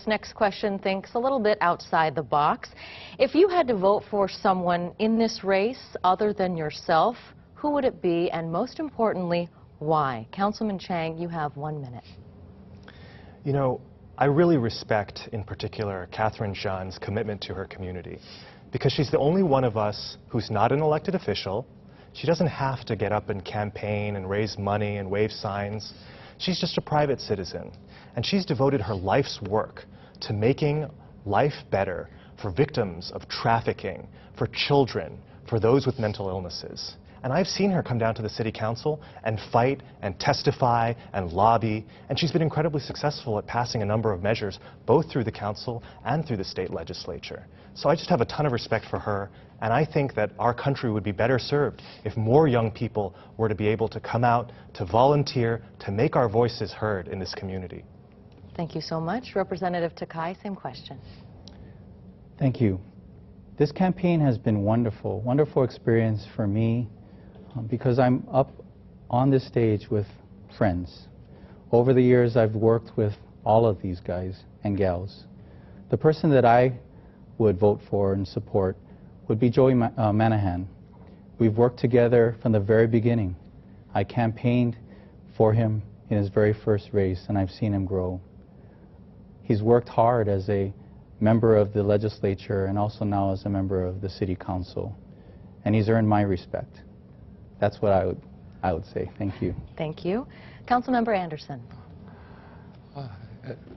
this next question thinks a little bit outside the box. If you had to vote for someone in this race other than yourself, who would it be, and most importantly, why? Councilman Chang, you have 1 minute. You know, I really respect, in particular, Catherine Jean's commitment to her community, because she's the only one of us who's not an elected official. She doesn't have to get up and campaign and raise money and wave signs. She's just a private citizen, and she's devoted her life's work to making life better for victims of trafficking, for children, for those with mental illnesses. And I've seen her come down to the City Council and fight and testify and lobby, and she's been incredibly successful at passing a number of measures, both through the Council and through the state legislature. So I just have a ton of respect for her, and I think that our country would be better served if more young people were to be able to come out, to volunteer, to make our voices heard in this community. Thank you so much. Representative Takai, same question. Thank you. This campaign has been wonderful, wonderful experience for me, because I'm up on this stage with friends. Over the years, I've worked with all of these guys and gals. The person that I would vote for and support would be Joey Manahan. We've worked together from the very beginning. I campaigned for him in his very first race, and I've seen him grow. He's worked hard as a member of the legislature and also now as a member of the City Council, and he's earned my respect. That's what I would say. Thank you. Thank you. Councilmember Anderson.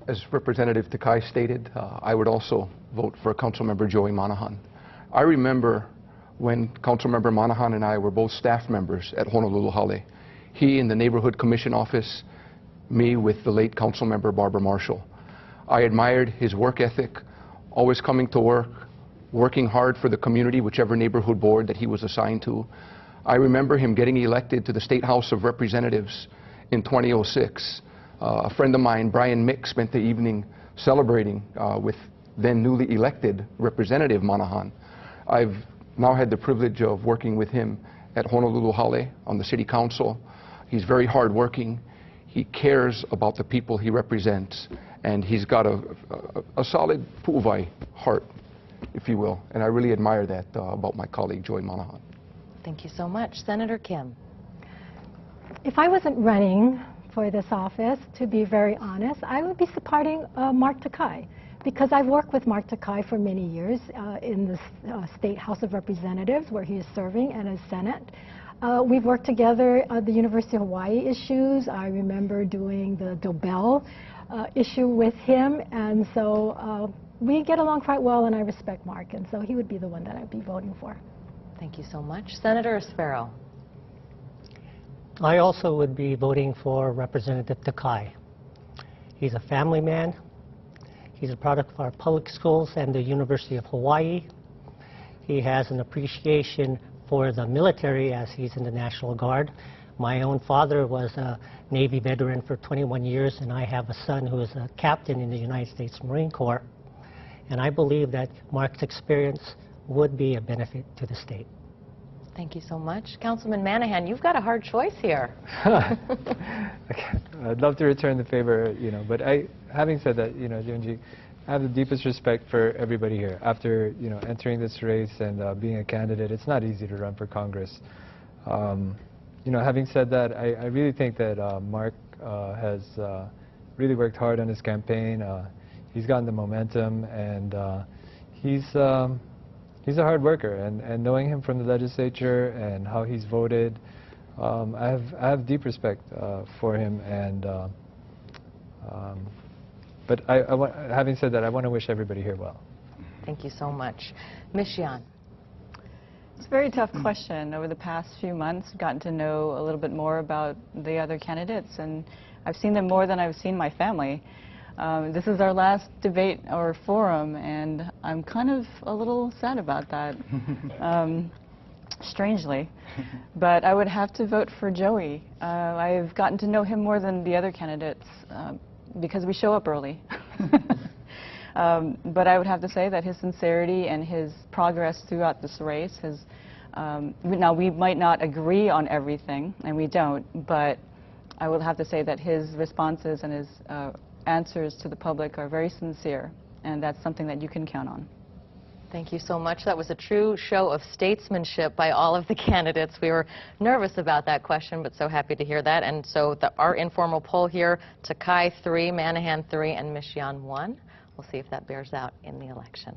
As Representative Takai stated, I would also vote for Councilmember Joey Monahan. I remember when Councilmember Monahan and I were both staff members at Honolulu Hale. He in the Neighborhood Commission office, me with the late Councilmember Barbara Marshall. I admired his work ethic, always coming to work, working hard for the community, whichever neighborhood board that he was assigned to. I remember him getting elected to the State House of Representatives in 2006. A friend of mine, Brian Mick, spent the evening celebrating with then newly elected Representative Monahan. I've now had the privilege of working with him at Honolulu Hale on the City Council. He's very hardworking. He cares about the people he represents, and he's got a solid pu'uvai heart, if you will, and I really admire that about my colleague Joey Monahan. Thank you so much. Senator Kim. If I wasn't running for this office, to be very honest, I would be supporting Mark Takai, because I've worked with Mark Takai for many years in the State House of Representatives, where he is serving, and as Senate. We've worked together on the University of Hawaii issues. I remember doing the Dobell issue with him, and so we get along quite well, and I respect Mark, and so he would be the one that I'd be voting for. Thank you so much. Senator Sparrow. I also would be voting for Representative Takai. He's a family man. He's a product of our public schools and the University of Hawaii. He has an appreciation for the military, as he's in the National Guard. My own father was a Navy veteran for 21 years, and I have a son who is a captain in the United States Marine Corps. And I believe that Mark's experience would be a benefit to the state. Thank you so much. Councilman Manahan, you've got a hard choice here. I'd love to return the favor, but having said that, Junji, I have the deepest respect for everybody here. After, entering this race and being a candidate, it's not easy to run for Congress. Having said that, I really think that Mark has really worked hard on his campaign. He's gotten the momentum, and he's a hard worker, and knowing him from the legislature and how he's voted, I have deep respect for him. And but having said that, I want to wish everybody here well. Thank you so much. Ms. Xian. It's a very tough question. Over the past few months, I've gotten to know a little bit more about the other candidates, and I've seen them more than I've seen my family. This is our last debate or forum, and I'm kind of a little sad about that, strangely. But I would have to vote for Joey. I've gotten to know him more than the other candidates because we show up early. But I would have to say that his sincerity and his progress throughout this race has, now we might not agree on everything, and we don't, but I will have to say that his responses and his answers to the public are very sincere, and that's something that you can count on. Thank you so much. That was a true show of statesmanship by all of the candidates. We were nervous about that question, but so happy to hear that. And so our informal poll here, Takai 3, Manahan 3, and Michigan 1. We'll see if that bears out in the election.